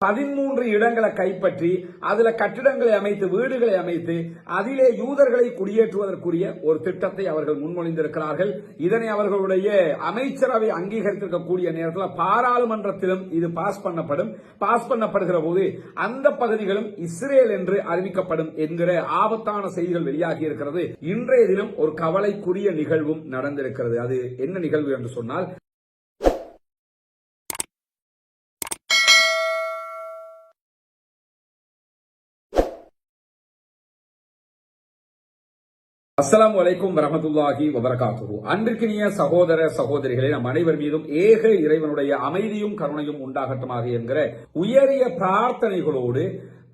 13 இடங்களை கைப்பற்றி அதுல கட்டிடங்களை அமைத்து வீடுகளை அமைத்து அதிலே யூதர்களை குடியேற்றுவதற்குரிய ஒரு திட்டத்தை அவர்கள் முன்மொழிந்திருக்கிறார்கள். இதனை அவர்களுடைய அமைச்சரவை அங்கீகரித்திருக்கக்கூடிய நேரத்தில் பாராளுமன்றத்திலும் இது பாஸ் பண்ணப்படுகிற போது அந்த பகுதிகளும் இஸ்ரேல் என்று அறிவிக்கப்படும் என்கிற ஆபத்தான செய்திகள் வெளியாகி இருக்கிறது. இன்றைய தினம் ஒரு கவலைக்குரிய நிகழ்வும் நடந்திருக்கிறது. அது என்ன நிகழ்வு என்று சொன்னால், அஸ்ஸலாமு அலைக்கும் வரஹ்மத்துல்லாஹி வபரகாத்துஹு. அன்பிற்கினிய சகோதர சகோதரிகளே, நம் அனைவர் மீதும் ஏக இறைவனுடைய அமைதியும் கருணையும் உண்டாகட்டுமாக என்கிற உயரிய பிரார்த்தனைகளோடு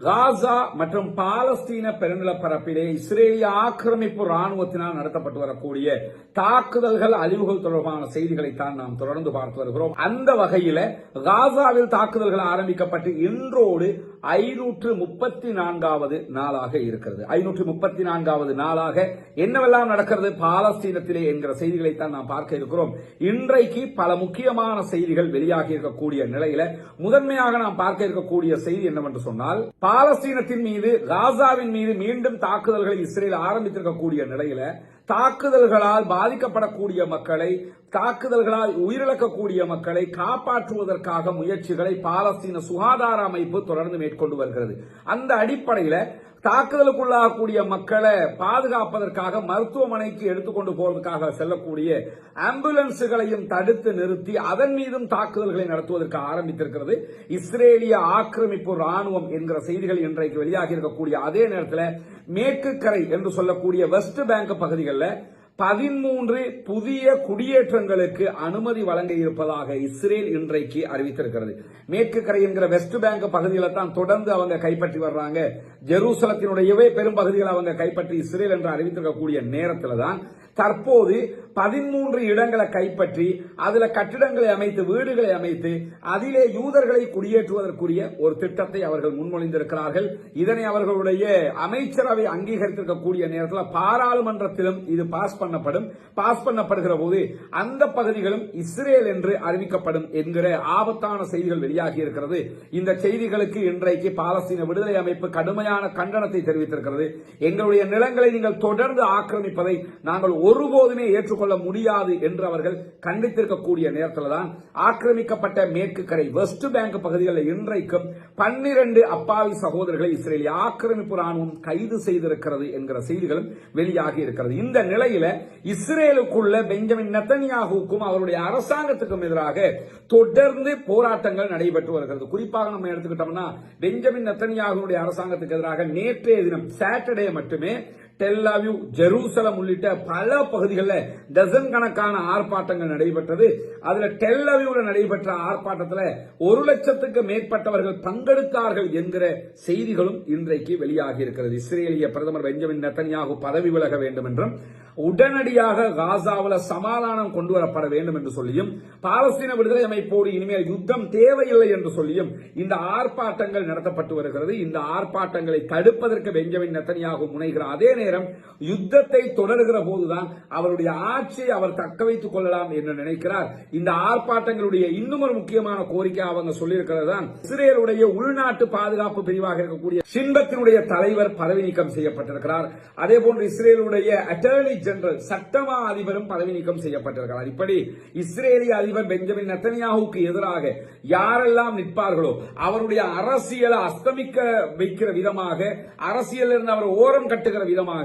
காசா மற்றும் பாலஸ்தீன பெருநிலப்பரப்பிலே இஸ்ரேலிய ஆக்கிரமிப்பு ராணுவத்தினால் நடத்தப்பட்டு வரக்கூடிய தாக்குதல்கள், அழிவுகள் தொடர்பான செய்திகளைத்தான் நாம் தொடர்ந்து பார்த்து வருகிறோம். அந்த வகையில காசாவில் தாக்குதல்கள் ஆரம்பிக்கப்பட்டு இன்றோடு 534வது நாளாக இருக்கிறது. 534வது நாளாக என்னவெல்லாம் நடக்கிறது பாலஸ்தீனத்திலே என்கிற செய்திகளைத்தான் நாம் பார்க்க இருக்கிறோம். இன்றைக்கு பல முக்கியமான செய்திகள் வெளியாகி இருக்கக்கூடிய நிலையில முதன்மையாக நாம் பார்க்க இருக்கக்கூடிய செய்தி என்னவென்று சொன்னால், பாலஸ்தீனத்தின் மீது காசாவின் மீது மீண்டும் தாக்குதல்களை இஸ்ரேல் ஆரம்பித்திருக்கக்கூடிய நிலையில தாக்குதல்களால் பாதிக்கப்படக்கூடிய மக்களை, தாக்குதல்களால் உயிரிழக்கக்கூடிய மக்களை காப்பாற்றுவதற்காக முயற்சிகளை பாலஸ்தீன சுகாதார அமைப்பு தொடர்ந்து மேற்கொண்டு வருகிறது. அந்த அடிப்படையில் தாக்குதலுக்குள்ளாகக்கூடிய மக்களை பாதுகாப்பதற்காக மருத்துவமனைக்கு எடுத்துக்கொண்டு போவதற்காக செல்லக்கூடிய ஆம்புலன்ஸுகளையும் தடுத்து நிறுத்தி அதன் மீதும் தாக்குதல்களை நடத்துவதற்கு ஆரம்பித்திருக்கிறது இஸ்ரேலிய ஆக்கிரமிப்பு ராணுவம் என்கிற செய்திகள் இன்றைக்கு வெளியாகி இருக்கக்கூடிய அதே நேரத்தில் மேற்கு கரை என்று சொல்லக்கூடிய வெஸ்ட் பேங்க் பகுதிகளில் 13 புதிய குடியேற்றங்களுக்கு அனுமதி வழங்க இருப்பதாக இஸ்ரேல் இன்றைக்கு அறிவித்திருக்கிறது. மேற்கு கரை என்கிற வெஸ்ட் பேங்க் பகுதிகளை தான் தொடர்ந்து அவங்க கைப்பற்றி வர்றாங்க. ஜெருசலத்தினுடையவே பெரும் பகுதிகளை அவங்க கைப்பற்றி இஸ்ரேல் என்று அறிவித்திருக்கக்கூடிய நேரத்தில் தான் தற்போது 13 இடங்களை கைப்பற்றி அதுல கட்டிடங்களை அமைத்து வீடுகளை அமைத்து அதிலே யூதர்களை குடியேற்றுவதற்குரிய ஒரு திட்டத்தை அவர்கள் முன்மொழிந்திருக்கிறார்கள். இதனை அவர்களுடைய அமைச்சரவை அங்கீகரித்திருக்கக்கூடிய நேரத்தில் பாராளுமன்றத்திலும் இது பாஸ் பண்ணப்படுகிற போது அந்த பகுதிகளும் இஸ்ரேல் என்று அறிவிக்கப்படும் என்கிற ஆபத்தான செய்திகள் வெளியாகி இருக்கிறது. இந்த செய்திகளுக்கு இன்றைக்கு பாலஸ்தீன விடுதலை அமைப்பு கடுமையான கண்டனத்தை தெரிவித்திருக்கிறது. எங்களுடைய நிலங்களை நீங்கள் தொடர்ந்து ஆக்கிரமிப்பதை நாங்கள் ஒருபோதுமே ஏற்றுக்கொள்ள முடியாது என்று அவர்கள் கண்டித்திருக்கக்கூடிய நேரத்தில் தான் ஆக்கிரமிக்கப்பட்ட மேற்கு கரை வெஸ்ட் பேங்க் பகுதிகளில் இன்றைக்கும் 12 அப்பாவி சகோதரர்களை இஸ்ரேலிய ஆக்கிரமிப்பு ராணுவம் கைது செய்திருக்கிறது என்கிற செய்திகளும் வெளியாகி இருக்கிறது. இந்த நிலையில இஸ்ரேலுக்குள்ள பெஞ்சமின் நெத்தன்யாகுவுக்கும் அவருடைய அரசாங்கத்துக்கும் எதிராக தொடர்ந்து போராட்டங்கள் நடைபெற்று வருகிறது. குறிப்பாக நம்ம எடுத்துக்கிட்டோம்னா பெஞ்சமின் நெத்தன்யாகுவுடைய அரசாங்கத்துக்கு எதிராக நேற்றைய தினம் சாட்டர்டே மட்டுமே டெல் அவிவ், ஜெருசலம் உள்ளிட்ட பல பகுதிகளில் டசன் கணக்கான ஆர்ப்பாட்டங்கள் நடைபெற்றது. அதுல டெல் அவிவ்ல நடைபெற்ற ஆர்ப்பாட்டத்தில் 1 லட்சத்துக்கு மேற்பட்டவர்கள் பங்கெடுத்தார்கள் என்கிற செய்திகளும் இன்றைக்கு வெளியாகி இருக்கிறது. இஸ்ரேலிய பிரதமர் பெஞ்சமின் நெத்தன்யாகு பதவி விலக வேண்டும் என்றும் உடனடியாக காசாவில் சமாதானம் கொண்டு வரப்பட வேண்டும் என்று சொல்லியும் பாலஸ்தீன விடுதலை அமைப்போடு இனிமேல் யுத்தம் தேவையில்லை என்று சொல்லியும் இந்த ஆர்ப்பாட்டங்கள் நடத்தப்பட்டு வருகிறது. இந்த ஆர்ப்பாட்டங்களை தடுப்பதற்கு பெஞ்சமின் நெத்தன்யாகு முனைகிற அதே நேரம் யுத்தத்தை தொடர்கிற போதுதான் அவருடைய ஆட்சியை அவர் தக்க வைத்துக் கொள்ளலாம் என்று நினைக்கிறார். இந்த ஆர்ப்பாட்டங்களுடைய இன்னும் ஒரு முக்கியமான கோரிக்கை அவங்க சொல்லியிருக்கிறது தான், இஸ்ரேலுடைய உள்நாட்டு பாதுகாப்பு பிரிவாக இருக்கக்கூடிய ஷின்பத்தினுடைய தலைவர் பதவி நீக்கம் செய்யப்பட்டிருக்கிறார். அதே போன்று இஸ்ரேலுடைய அட்டர்னி ஜெனரல் சட்டமா அதிபரும் பதவி நீக்கம் செய்யப்பட்டிருக்கிறார். இப்படி இஸ்ரேலிய அதிபர் பெஞ்சமின் நெத்தன்யாகுவுக்கு எதிராக யாரெல்லாம் நிற்பார்களோ அவருடைய அரசியலை அஸ்தமிக்க வைக்கிற விதமாக, அரசியல் இருந்து அவர் ஓரம் கட்டுகிற விதமாக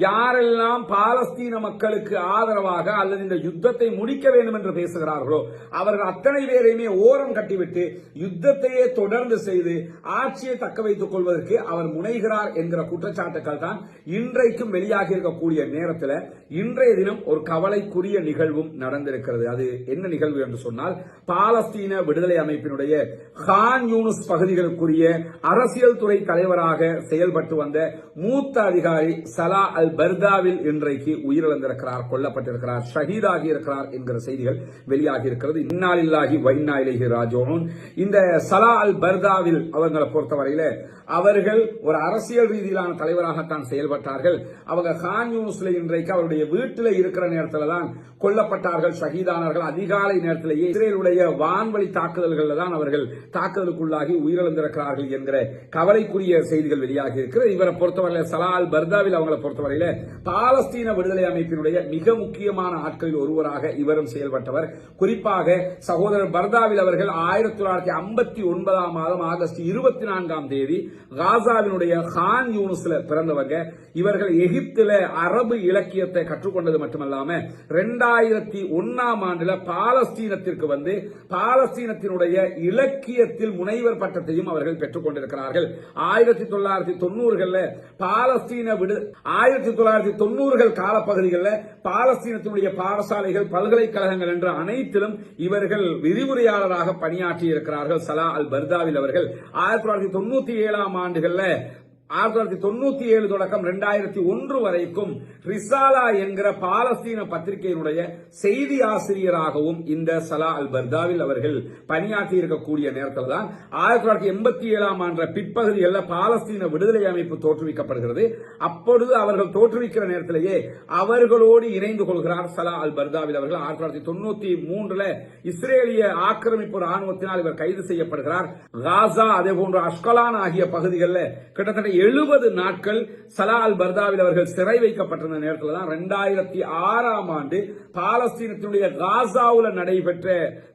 யாரெல்லாம் பாலஸ்தீன மக்களுக்கு ஆதரவாக அல்லது இந்த யுத்தத்தை முடிக்க வேண்டும் என்று பேசுகிறார்களோ அவர்கள் அத்தனை பேரையுமே ஓரம் கட்டிவிட்டு யுத்தத்தையே தொடர்ந்து செய்து ஆட்சியை தக்க வைத்துக் கொள்வதற்கு அவர் முனைகிறார் என்கிற குற்றச்சாட்டுகள் தான் இன்றைக்கும் வெளியாகி இருக்கக்கூடிய நேரத்தில் இன்றைய தினம் ஒரு கவலைக்குரிய நிகழ்வும் நடந்திருக்கிறது. அது என்ன நிகழ்வு என்று சொன்னால், பாலஸ்தீன விடுதலை அமைப்பினுடைய கான் யூனிஸ் பகுதிகளுக்குரிய அரசியல் துறை தலைவராக செயல்பட்டு வந்த மூத்த அதிகாரி சலா அல் பர்தாவில் இன்றைக்கு உயிரிழந்திருக்கிறார், கொல்லப்பட்டிருக்கிறார், ஷஹீதாகி இருக்கிறார் என்கிற செய்திகள் வெளியாகி இருக்கிறது. இன்னாலில்லாஹி வ இன்னா இலைஹி ராஜிஊன். இந்த சலா அல் பர்தாவில் அவங்களை பொறுத்தவரையில அவர்கள் ஒரு அரசியல் ரீதியிலான தலைவராகத்தான் செயல்பட்டார்கள். அவங்க கான் யூனிஸ்ல இன்றைக்கு இன்றைக்கு அவருடைய வீட்டில் இருக்கிற நேரத்தில் தான் கொல்லப்பட்டார்கள், ஷஹீதானார்கள். அதிகாலை நேரத்திலேயே இஸ்ரேலுடைய வான்வழி தாக்குதல்கள் தான் அவர்கள் தாக்குதலுக்குள்ளாகி உயிரிழந்திருக்கிறார்கள் என்கிற கவலைக்குரிய செய்திகள் வெளியாகி இருக்கிறது. இவரை பொறுத்தவரையில் சலா அல் பர்தாவில் அவங்களை பொறுத்தவரையில பாலஸ்தீன விடுதலை அமைப்பினுடைய மிக முக்கியமான ஆட்களில் ஒருவராக இவரும் செயல்பட்டவர். குறிப்பாக சகோதரர் பர்தாவில் அவர்கள் 1959 மாதம் ஆகஸ்ட் 24 காசாவினுடைய கான் யூனிஸ்ல பிறந்தவங்க. இவர்கள் எகிப்தில அரபு இலக்கியத்தை கற்றுக்கொண்டது மட்டுமல்லாம 2001 பாலஸ்தீனத்திற்கு வந்து பாலஸ்தீனத்தினுடைய இலக்கியத்தில் முனைவர் பட்டத்தையும் அவர்கள் பெற்றுக் கொண்டிருக்கிறார்கள். 1990 காலப்பகுதிகளில் பாலஸ்தீனத்தினுடைய பாடசாலைகள், பல்கலைக்கழகங்கள் என்ற அனைத்திலும் இவர்கள் விரிவுரையாளராக பணியாற்றி இருக்கிறார்கள். சலா அல் பர்தாவில் அவர்கள் 1997 ஆண்டுகளில் 1997 தொடக்கம் 2001 வரைக்கும் ரிசாலா என்கிற பாலஸ்தீன பத்திரிகையினுடைய செய்தி ஆசிரியராகவும் இந்த சலா அல் பர்தாவில் அவர்கள் பணியாற்றி இருக்கக்கூடிய நேரத்தில் தான் 1987 ஆண்டு பிற்பகுதிகளில் பாலஸ்தீன விடுதலை அமைப்பு தோற்றுவிக்கப்படுகிறது. அப்பொழுது அவர்கள் தோற்றுவிக்கிற நேரத்திலேயே அவர்களோடு இணைந்து கொள்கிறார் சலா அல் பர்தாவில் அவர்கள். 1993 இஸ்ரேலிய ஆக்கிரமிப்பு ராணுவத்தினால் இவர் கைது செய்யப்படுகிறார். காசா அதே போன்ற அஷ்கலான் ஆகிய பகுதிகளில் கிட்டத்தட்ட 70 நாட்கள் சலா அல் பர்தாவில் அவர்கள் சிறை வைக்கப்பட்டிருந்த நேரத்தில் தான் 2006 ஆண்டு பாலஸ்தீனத்தினுடைய காசாவில் நடைபெற்ற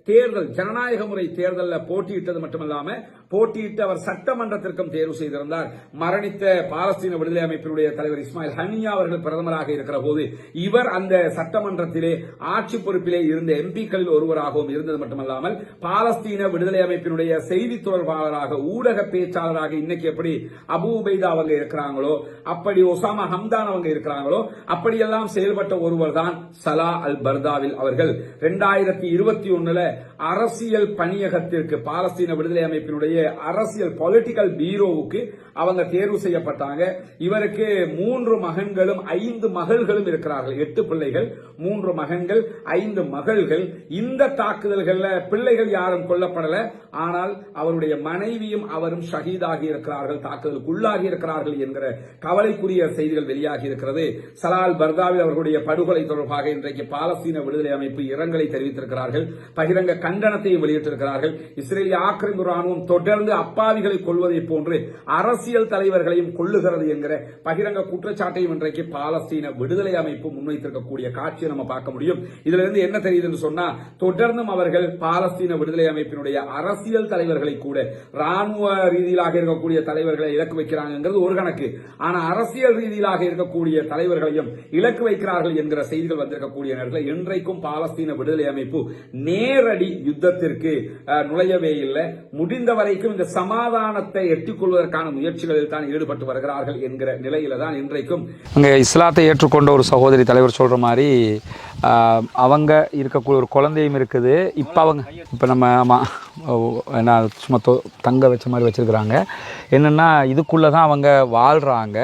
தேர்தல், ஜனநாயக முறை தேர்தலில் போட்டியிட்டது மட்டுமல்லாம போட்டியிட்டு அவர் சட்டமன்றத்திற்கும் தேர்வு செய்திருந்தார். மரணித்த பாலஸ்தீன விடுதலை அமைப்பினுடைய தலைவர் இஸ்மாயில் ஹனியா அவர்கள் பிரதமராக இருக்கிற போது இவர் அந்த சட்டமன்றத்திலே ஆட்சி பொறுப்பிலே இருந்த எம்பிக்களில் ஒருவராகவும் இருந்தது மட்டுமல்லாமல் பாலஸ்தீன விடுதலை அமைப்பினுடைய செய்தி தொடர்பாளராக, ஊடக பேச்சாளராக இன்னைக்கு எப்படி அபு உபைதா அவங்க இருக்கிறாங்களோ, அப்படி ஒசாமா ஹம்தான் அவங்க இருக்கிறாங்களோ, அப்படியெல்லாம் செயல்பட்ட ஒருவர் தான் சலா அல் பர்தாவில் அவர்கள். 2021 அரசியல் பணியகத்திற்கு, பாலஸ்தீன விடுதலை அமைப்பினுடைய அரசியல் பொலிட்டிக்கல் பீரோவுக்கு அவங்க தேர்வு செய்யப்பட்டாங்க. இவருக்கு 3 மகன்களும் 5 மகள்களும் இருக்கிறார்கள். 8 பிள்ளைகள், 3 மகன்கள், 5 மகள்கள். இந்த தாக்குதல்கள்ல பிள்ளைகள் யாரும் கொல்லப்படல, ஆனால் அவருடைய மனைவியும் அவரும் ஷஹீதாகி இருக்கிறார்கள், தாக்குதலுக்கு உள்ளாகி இருக்கிறார்கள் என்கிற கவலைக்குரிய செய்திகள் வெளியாகி இருக்கிறது. சலா அல் பர்தாவில் அவர்களுடைய படுகொலை தொடர்பாக இன்றைக்கு பாலஸ்தீன விடுதலை அமைப்பு இரங்கலை தெரிவித்திருக்கிறார்கள், பகிரங்க கண்டனத்தையும் வெளியிட்டிருக்கிறார்கள். இஸ்ரேலிய ஆக்கிரமிப்பு ராணுவம் தொடர்ந்து அப்பாவிகளை கொள்வதை போன்று அரசியல் தலைவர்களையும் கொள்ளுகிறது என்கிற பகிரங்க குற்றச்சாட்டையும் இன்றைக்கு பாலஸ்தீன விடுதலை அமைப்பு முன்வைத்திருக்கக்கூடிய காட்சியை நம்ம பார்க்க முடியும். இதுல இருந்து என்ன தெரியுதுன்னு சொன்னா, தொடர்ந்தும் அவர்கள் பாலஸ்தீன விடுதலை அமைப்பினுடைய அரசியல் தலைவர்களை கூட, ராணுவ ரீதியிலாக இருக்கக்கூடிய தலைவர்களை இலக்கு வைக்கிறாங்கிறது ஒரு கணக்கு, ஆனா அரசியல் ரீதியிலாக இருக்கக்கூடிய தலைவர்களையும் இலக்கு வைக்கிறார்கள் என்கிற செய்திகள் வந்திருக்கக்கூடிய நேரத்தில் இன்றைக்கும் பாலஸ்தீன விடுதலை அமைப்பு நேரடி யுத்தத்திற்கு நுழையவே இல்லை. முடிந்த வரைக்கும் இந்த சமாதானத்தை எட்டிக்கொள்வதற்கான முயற்சிகளில் தான் ஈடுபட்டு வருகிறார்கள் என்கிற நிலையில தான் இன்றைக்கும் அங்கே இஸ்லாத்தை ஏற்றுக்கொண்ட ஒரு சகோதரி தலைவர் சொல்ற மாதிரி அவங்க இருக்கக்கூடிய ஒரு குழந்தையும் இருக்குது. இப்போ நம்ம என்ன சும்மா தங்க வச்ச மாதிரி வச்சிருக்கிறாங்க. என்னென்னா இதுக்குள்ளே தான் அவங்க வாழ்கிறாங்க.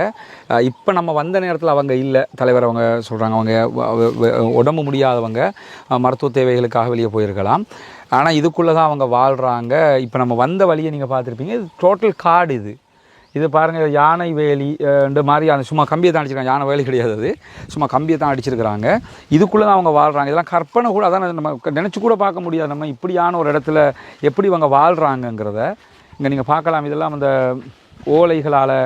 இப்போ நம்ம வந்த நேரத்தில் அவங்க இல்லை, தலைவர் அவங்க சொல்கிறாங்க அவங்க உடம்பு முடியாதவங்க, மருத்துவ தேவைகளுக்காக வெளியே போயிருக்கலாம். ஆனால் இதுக்குள்ளே தான் அவங்க வாழ்கிறாங்க. இப்போ நம்ம வந்த வழியை நீங்கள் பார்த்துருப்பீங்க. இது டோட்டல் காடு. இது பாருங்கள், யானை வேலி இந்த மாதிரி அந்த சும்மா கம்பியை தான் அடிச்சிருக்காங்க. யானை வேலி கிடையாது, அது சும்மா கம்பியை தான் அடிச்சிருக்கிறாங்க. இதுக்குள்ளே தான் அவங்க வாழ்கிறாங்க. இதெல்லாம் கற்பனை கூட, அதான் நம்ம நினச்சி கூட பார்க்க முடியாது. நம்ம இப்படியான ஒரு இடத்துல எப்படி அவங்க வாழ்கிறாங்கங்கிறத இங்கே நீங்கள் பார்க்கலாம். இதெல்லாம் அந்த ஓலைகளால்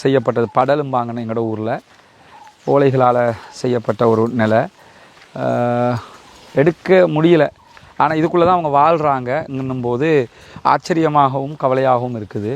செய்யப்பட்டது, படலும்பாங்கன்னு எங்களோட ஊரில் ஓலைகளால் செய்யப்பட்ட ஒரு நிலை. எடுக்க முடியல, ஆனால் இதுக்குள்ளே தான் அவங்க வாழ்கிறாங்கன்னும் போது ஆச்சரியமாகவும் கவலையாகவும் இருக்குது.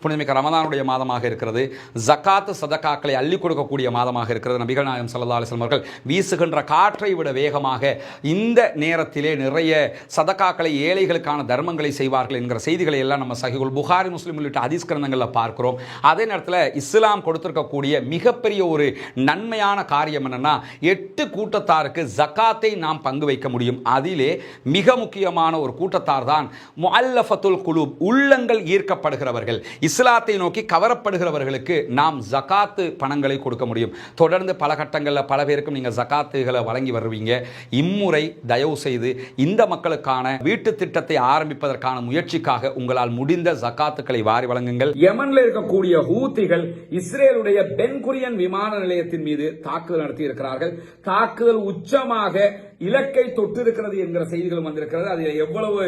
புனிதமிக்க ரமதானுடைய மாதமாக இருக்கிறது. ஜக்காத்து சதக்காக்களை அள்ளி கொடுக்கக்கூடிய மாதமாக இருக்கிறது. நபிகள் நாயகம் ஸல்லல்லாஹு அலைஹி வஸல்லம் அவர்கள் வீசுகின்ற காற்றை விட வேகமாக இந்த நேரத்திலே நிறைய சதக்காக்களை, ஏழைகளுக்கான தர்மங்களை செய்வார்கள் என்கிற செய்திகளை எல்லாம் நம்ம சஹீஹுல் புகாரி, முஸ்லிம் உள்ளிட்ட ஹதீஸ் கிரந்தங்களில் பார்க்கிறோம். அதே நேரத்தில் இஸ்லாம் கொடுத்திருக்கக்கூடிய மிகப்பெரிய ஒரு நன்மையான காரியம் என்னன்னா, 8 கூட்டத்தாருக்கு ஜக்காத்தை நாம் பங்கு வைக்க முடியும். அதிலே மிக முக்கியமான ஒரு கூட்டத்தார் தான் முஅல்லஃபத்துல் குலூப், உள்ளங்கள் ஈர்க்கப்படுகிறவர்கள். இஸ்லாத்தை நோக்கி கவரப்படுகிறவர்களுக்கு நாம் ஜகாத்து பணங்களை கொடுக்க முடியும். தொடர்ந்து பல கட்டங்களில் பல பேருக்கும் நீங்கள் ஜகாத்துகளை வழங்கி வருவீங்க. இம்முறை தயவு செய்து இந்த மக்களுக்கான வீட்டு திட்டத்தை ஆரம்பிப்பதற்கான முயற்சிக்காக உங்களால் முடிந்த ஜகாத்துக்களை வாரி வழங்குங்கள். யமன்ல இருக்கக்கூடிய ஹூத்திகள் இஸ்ரேலுடைய பென் குரியன் விமான நிலையத்தின் மீது தாக்குதல் நடத்தி இருக்கிறார்கள். தாக்குதல் உச்சமாக இலக்கை தொட்டிருக்கிறது என்கிற செய்திகளும் வந்திருக்கிறது. அதில் எவ்வளவு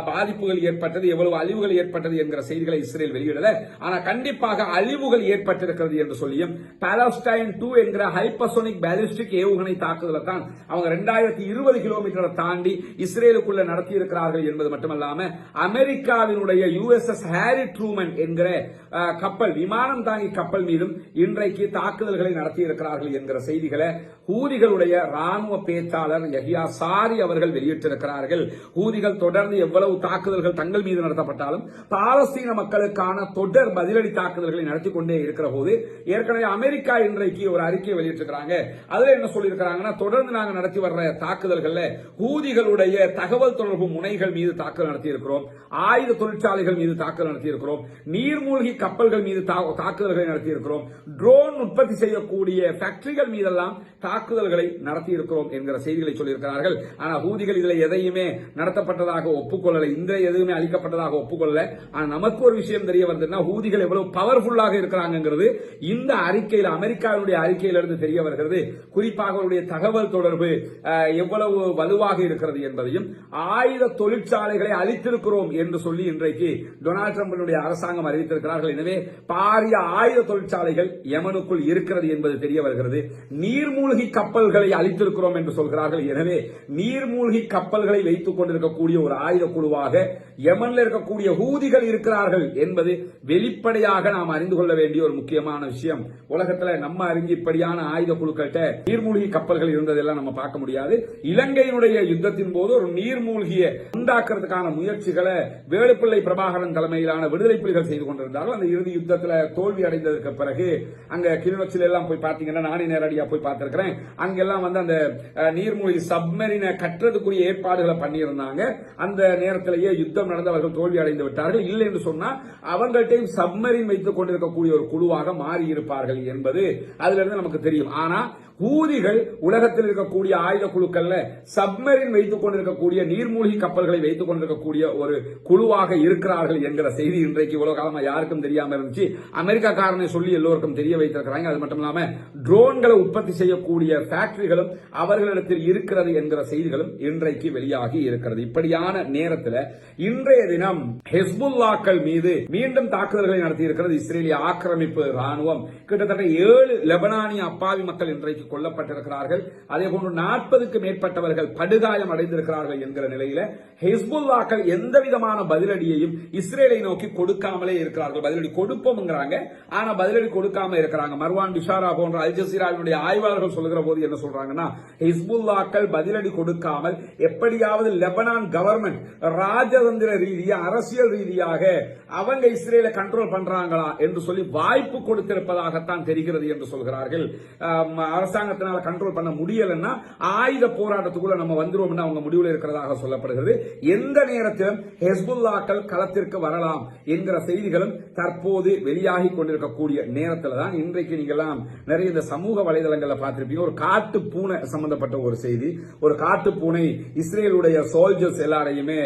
பாதிப்புகள் ஏற்பட்டது, எவ்வளவு அழிவுகள் ஏற்பட்டது என்கிற செய்திகளை இஸ்ரேல் வெளியிடல. ஆனா கண்டிப்பாக அழிவுகள் ஏற்பட்டிருக்கிறது என்று சொல்லியும் பாலஸ்டைன் 2 என்கிற ஹைப்பர்சோனிக் பாலிஸ்டிக் ஏவுகணை தாக்குதலை தான் அவங்க 2020 கிலோமீட்டரை தாண்டி இஸ்ரேலுக்குள்ள நடத்தி இருக்கிறார்கள் என்பது மட்டுமல்லாம அமெரிக்காவினுடைய USS ஹாரி ட்ரூமன் என்கிற கப்பல், விமானம் தாங்கி கப்பல் மீதும் இன்றைக்கு தாக்குதல்களை நடத்தி இருக்கிறார்கள் என்கிற செய்திகளை ஹூதிகளுடைய ராணுவ பேச்சாளர் யஹ்யா சாரி அவர்கள் வெளியிட்டிருக்கிறார்கள். ஹூதிகள் தொடர்ந்து எவ்வளவு தாக்குதல்கள் தங்கள் மீது நடத்தப்பட்டாலும் பாலஸ்தீன மக்களுக்கான தொடர் பதிலடி தாக்குதல்களை நடத்தி கொண்டே இருக்கிற போது ஏற்கனவே அமெரிக்கா இன்றைக்கு ஒரு அறிக்கையை வெளியிட்டிருக்கிறாங்க. அதுல என்ன சொல்லியிருக்கிறாங்கன்னா, தொடர்ந்து நாங்கள் நடத்தி வர்ற தாக்குதல்கள்ல ஹூதிகளுடைய தகவல் தொடர்பு முனைகள் மீது தாக்குதல் நடத்தி இருக்கிறோம், ஆயுத தொழிற்சாலைகள் மீது தாக்குதல் நடத்தி இருக்கிறோம், நீர்மூழ்கி கப்பல்கள் மீது தாக்குதல்களை நடத்தி இருக்கிறோம், ட்ரோன் உற்பத்தி செய்யக்கூடிய ஃபேக்டரிகள் மீதெல்லாம் தாக்குதல்களை நடத்தி இருக்கிறோம் என்கிற செய்திகளை சொல்லியிருக்கிறார்கள். ஆனா ஹூதிகள் இதுல எதையுமே நடத்தப்பட்டதாக ஒப்புக்கொள்ளல, இந்த எதுவுமே அளிக்கப்பட்டதாக ஒப்புக்கொள்ளல. ஆனா நமக்கு ஒரு விஷயம் தெரிய வருதுன்னா, ஹூதிகள் எவ்வளவு பவர்ஃபுல்லாக இருக்கிறாங்கிறது இந்த அறிக்கையில், அமெரிக்காவுடைய அறிக்கையிலிருந்து தெரிய வருகிறது. குறிப்பாக அவருடைய தகவல் தொடர்பு எவ்வளவு வலுவாக இருக்கிறது என்பதையும், ஆயுத தொழிற்சாலைகளை அளித்திருக்கிறோம் என்று சொல்லி இன்றைக்கு டொனால்டு டிரம்பினுடைய அரசாங்கம் அறிவித்திருக்கிறார்கள். எனவே பாரிய ஆயுத தொழிற்சாலைகள் யமனுக்குள் இருக்கிறது என்பது தெரிய வருகிறது. நீர்மூழ்கி கப்பல்களை அளித்திருக்கிறோம் என்று சொல்கிறார்கள். எனவே நீர்மூழ்கி கப்பல்களை வைத்துக் கொண்டிருக்கக்கூடிய ஒரு ஆயுத குழுவாக யமன்ல இருக்கக்கூடிய ஹூதிகள் இருக்கிறார்கள் என்பது வெளிப்படையாக நாம் அறிந்து கொள்ள வேண்டிய ஒரு முக்கியமான விஷயம். உலகத்தில் நம்ம அறிஞ்சு இப்படியான ஆயுத குழுக்கள்கிட்ட நீர்மூழ்கி கப்பல்கள் இருந்ததெல்லாம் நம்ம பார்க்க முடியாது. இலங்கையினுடைய யுத்தத்தின் போது ஒரு நீர்மூழ்கிய உண்டாக்குறதுக்கான முயற்சிகளை வேலுப்பிள்ளை பிரபாகரன் தலைமையிலான விடுதலை புலிகள் செய்து கொண்டிருந்தார்கள். அந்த இறுதி யுத்தத்தில் தோல்வி அடைந்ததற்கு பிறகு அங்க கிளிநொச்சியில எல்லாம் போய் பார்த்தீங்கன்னா, நானே நேரடியா போய் பார்த்திருக்கிறேன். அங்கெல்லாம் வந்து அந்த நீர்மூழ்கி சப்மரீனை கட்டுறதுக்குரிய ஏற்பாடுகளை பண்ணியிருந்தாங்க. அந்த நேரத்திலேயே யுத்தம் நடந்து அவர்கள் தோல்வி அடைந்து விட்டார்கள். இல்லை என்று சொன்னா அவங்கள்ட்டையும் சப்மரீன் வைத்துக் கொண்டிருக்கக்கூடிய ஒரு குழுவாக மாறி இருப்பார்கள் என்பது அதிலிருந்து நமக்கு தெரியும். ஆனா ஹூதிகள் உலகத்தில் இருக்கக்கூடிய ஆயுத குழுக்கள்ல சப்மரீன் வைத்துக் கொண்டிருக்கக்கூடிய நீர்மூழ்கி கப்பல்களை வைத்துக் கொண்டிருக்கக்கூடிய ஒரு குழுவாக இருக்கிறார்கள் என்கிற செய்தி இன்றைக்கு இவ்வளவு காலமா யாருக்கும் தெரியாம இருந்துச்சு. அமெரிக்கா காரனை சொல்லி எல்லோருக்கும் தெரிய வைத்திருக்கிறாங்க. அது மட்டும் இல்லாம ட்ரோன்களை உற்பத்தி செய்யக்கூடிய ஃபேக்டரிகளும் அவர்களிடத்தில் இருக்கிறது என்கிற செய்திகளும் இன்றைக்கு வெளியாகி இருக்கிறது. இப்படியான நேரத்தில் இன்றைய தினம் ஹெஸ்புல்லாக்கள் மீது மீண்டும் தாக்குதல்களை நடத்தி இருக்கிறது இஸ்ரேலிய ஆக்கிரமிப்பு ராணுவம். கிட்டத்தட்ட 7 லெபனானிய அப்பாவி மக்கள் இன்றைக்கு கொல்லப்பட்டிருக்கிறார்கள். அதேபோன்று 40க்கும் மேற்பட்டவர்கள் படுகாயம் அடைந்திருக்கிறார்கள் என்கிற நிலையில ஹெஸ்புல்லாக்கள் எந்த விதமான பதிலடியையும் இஸ்ரேலை நோக்கி கொடுக்காமலே இருக்கிறார்கள். பதிலடி கொடுப்போம்ங்கிறாங்க, ஆனா பதிலடி கொடுக்காம இருக்கிறாங்க. மர்வான் பிஷாரா போன்ற அல் ஜசீராவினுடைய ஆய்வாளர்கள் சொல்லுகிற போது என்ன சொல்றாங்கன்னா, ஹிஸ்புல்லாக்கள் பதிலடி கொடுக்காமல் எப்படியாவது லெபனான் கவர்மெண்ட் ராஜதந்திர ரீதியாக, அரசியல் ரீதியாக அவங்க இஸ்ரேலை கண்ட்ரோல் பண்றாங்களா என்று சொல்லி வாய்ப்பு கொடுத்திருப்பதாகத்தான் தெரிகிறது என்று சொல்கிறார்கள். அரசாங்கத்தினால கண்ட்ரோல் பண்ண முடியலன்னா ஆயுத போராட்டத்துக்குள்ள நம்ம வந்துருவோம் அவங்க முடிவில் இருக்கிறதாக சொல்லப்படுகிறது. எந்த நேரத்திலும் ஹெஸ்புல்லாக்கள் களத்திற்கு வரலாம் என்கிற செய்திகளும் தற்போது வெளியாகி கொண்டிருக்கக்கூடிய நேரத்தில் தான் இன்றைக்கு நீங்கெல்லாம் நிறைய இந்த சமூக வலைதளங்களில் பார்த்திருப்பீங்க. ஒரு காட்டு பூனை சம்பந்தப்பட்ட ஒரு செய்தி. ஒரு காட்டு பூனை இஸ்ரேலுடைய சோல்ஜர்ஸ் எல்லாரையுமே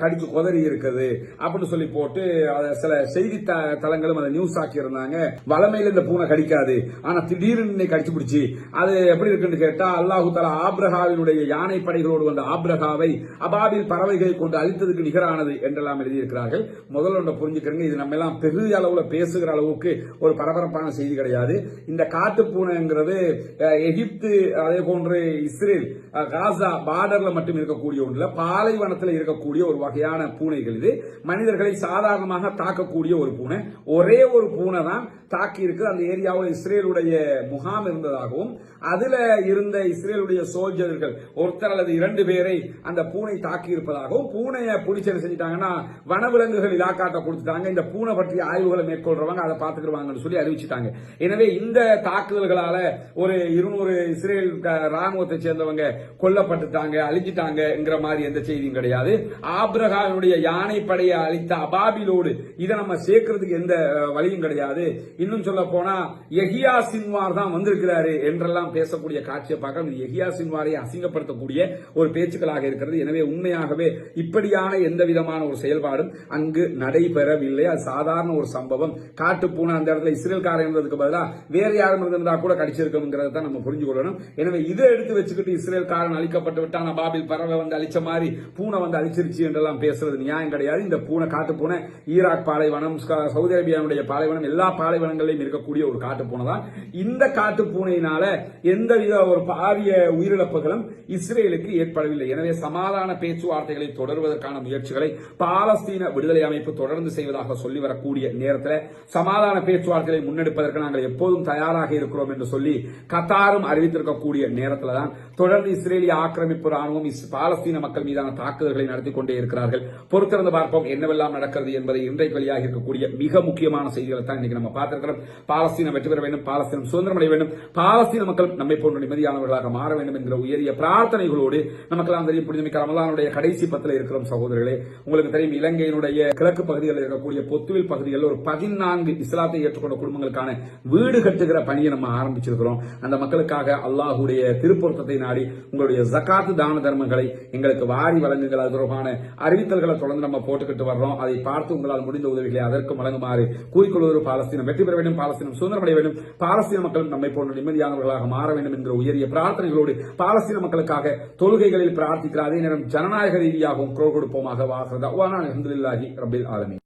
கடிச்சு கொதறி இருக்குது அப்படின்னு சொல்லி போட்டு சில செய்தி தளங்களும் அதை நியூஸ் ஆக்கி இருந்தாங்க. வளமையில இந்த பூனை கடிக்காது, ஆனா திடீர்னு கடிச்சு பிடிச்சி அது எப்படி இருக்குன்னு கேட்டா, அல்லாஹு தஆலா ஆபிரகாவினுடைய யானை படைகளோடு வந்த ஆபிரகாவை அபாபில் பறவைகளை கொண்டு அழித்ததுக்கு நிகரானது என்றெல்லாம் எழுதியிருக்கிறார்கள். முதல்ல ஒன்றை புரிஞ்சுக்கிறீங்க, இது நம்ம எல்லாம் பெரிய அளவுல பேசுகிற அளவுக்கு ஒரு பரபரப்பான செய்தி கிடையாது. இந்த காட்டு பூனைங்கிறது எகிப்து அதே போன்று இஸ்ரேல் காசா பார்டர்ல மட்டும் இருக்கக்கூடிய ஒன்றுல, பாலைவனத்தில் இருக்கக்கூடிய ஒரு வகையான பூனைகள். இது மனிதர்களை சாதாரணமாக தாக்கக்கூடிய ஒரு பூனை. ஒரே ஒரு பூனை தான் தாக்கி இருக்கு. அந்த ஏரியாவில் இஸ்ரேலுடைய முகாம் இருந்ததாகவும் அதுல இருந்த இஸ்ரேலுடைய சோல்ஜர்கள் ஒருத்தர் அல்லது 2 பேரை அந்த பூனை தாக்கி இருப்பதாகவும், பூனையை பிடிச்சு என்ன செஞ்சிட்டாங்கன்னா வனவிலங்குகள் இலாக்காட்ட கொடுத்துட்டாங்க. இந்த பூனை பற்றிய ஆய்வுகளை மேற்கொள்றவங்க அதை பார்த்துக்கிடுவாங்கன்னு சொல்லி அறிவிச்சிட்டாங்க. எனவே இந்த தாக்குதல்களால ஒரு 200 இஸ்ரேல் ராணுவத்தை சேர்ந்தவங்க கொல்லப்பட்டுட்டாங்க, அழிஞ்சிட்டாங்கங்கிற மாதிரி எந்த செய்தியும் கிடையாது. ஆபிரகாமுடைய யானை படையை அழித்த அபாபிலோடு இதை நம்ம சேர்க்கிறதுக்கு எந்த வழியும் கிடையாது. இன்னும் சொல்ல போனா யஹியா சின்வார் தான் வந்திருக்கிறாரு என்றெல்லாம் பேசக்கூடிய காட்சியை பார்க்க யஹியா சின்வாரை அசிங்கப்படுத்தக்கூடிய ஒரு பேச்சுக்களாக இருக்கிறது. எனவே உண்மையாகவே இப்படியான எந்த விதமான ஒரு செயல்பாடும் அங்கு நடைபெறவில்லை. அது சாதாரண ஒரு சம்பவம். காட்டு பூனை அந்த இடத்துல இஸ்ரேல்காரன் இருந்ததுக்கு பதிலாக வேற யாரும் இருந்திருந்தா கூட கடிச்சிருக்கும்ங்கிறத நம்ம புரிஞ்சு கொள்ளணும். எனவே இதை எடுத்து வச்சுக்கிட்டு இஸ்ரேல்காரன் அழிக்கப்பட்டு விட்டான், அபாபில் பறவை வந்து அழிச்ச மாதிரி பூனை வந்து அழிச்சிருச்சு என்றெல்லாம் பேசுறது நியாயம் கிடையாது. இந்த பூனை காட்டு பூனை ஈராக் பாலைவனம், சவுதி அரேபியாவுடைய பாலைவனம், எல்லா பாலைவனங்களிலும் இருக்கக்கூடிய ஒரு காட்டு பூனை தான். இந்த காட்டு பூனையினால எந்தவித ஒரு பாரிய உயிரிழப்புகளும் இஸ்ரேலுக்கு ஏற்படவில்லை. எனவே சமாதான பேச்சுவார்த்தைகளை தொடர்வதற்கான முயற்சிகளை பாலஸ்தீன விடுதலை அமைப்பு தொடர்ந்து செய்வதாக சொல்லி வரக்கூடிய நேரத்தில் சமாதான பேச்சுவார்த்தைகளை முன்னெடுப்பதற்கு நாங்கள் எப்போதும் தயாராக இருக்கிறோம் என்று சொல்லி கத்தாரும் அறிவித்திருக்கக்கூடிய நேரத்தில் தான் தொடர்ந்து இஸ்ரேலிய ஆக்கிரமிப்பு ராணுவம் பாலஸ்தீன மக்கள் மீதான தாக்குதல்களை நடத்தி கொண்டே இருக்கிறார்கள். பொறுத்திருந்து பார்ப்போம் என்னவெல்லாம் நடக்கிறது என்பதை இன்றைக்கு வெளியாக இருக்கக்கூடிய மிக முக்கியமான செய்திகளை தான் இன்னைக்கு நம்ம பார்த்திருக்கிறோம். பாலஸ்தீனம் வெற்றி பெற வேண்டும், பாலஸ்தீனம் சுதந்திரம் அடைய வேண்டும், பாலஸ்தீன மக்கள் நம்மை போன்ற நிம்மதியானவர்களாக மாற வேண்டும் என்கிற உயரிய பிரார்த்தனைகளோடு நமக்கெல்லாம் தெரியும் புனிதமிக்க ரமலானுடைய கடைசி பத்தில் இருக்கிறோம் சகோதரர்களே. உங்களுக்கு தெரியும் இலங்கையினுடைய கிழக்கு பகுதிகளில் இருக்கக்கூடிய பொத்துவில் பகுதிகளில் ஒரு 14 இஸ்லாத்தை ஏற்றுக்கொண்ட குடும்பங்களுக்கான வீடு கட்டுகிற பணியை நம்ம ஆரம்பிச்சிருக்கிறோம். அந்த மக்களுக்காக அல்லாஹுடைய திருப்பொருத்தத்தை நாடி உங்களுடைய ஜகாத்து தான தர்மங்களை எங்களுக்கு வாரி வழங்குங்கள். அது தொடர்பான அறிவித்தல்களை தொடர்ந்து நம்ம போட்டுக்கிட்டு வர்றோம். அதை பார்த்து உங்களால் முடிந்த உதவிகளை அதற்கு வழங்குமாறு கூறிக்கொள்வது. பாலஸ்தீனம் வெற்றி பெற வேண்டும், பாலஸ்தீனம் சுதந்திரம் அடைய வேண்டும், பாலஸ்தீன மக்கள் நம்மை போன்ற நிம்மதியானவர்களாக மாற வேண்டும் என்கிற உயரிய பிரார்த்தனைகளோடு பாலஸ்தீன மக்களுக்காக தொழுகைகளில் பிரார்த்திக்கிற அதே நேரம் ஜனநாயக ரீதியாகவும் குரல் கொடுப்போமாக. வாசல் அல்ஹம்துலில்லாஹி ரப்பில் ஆலமீன்.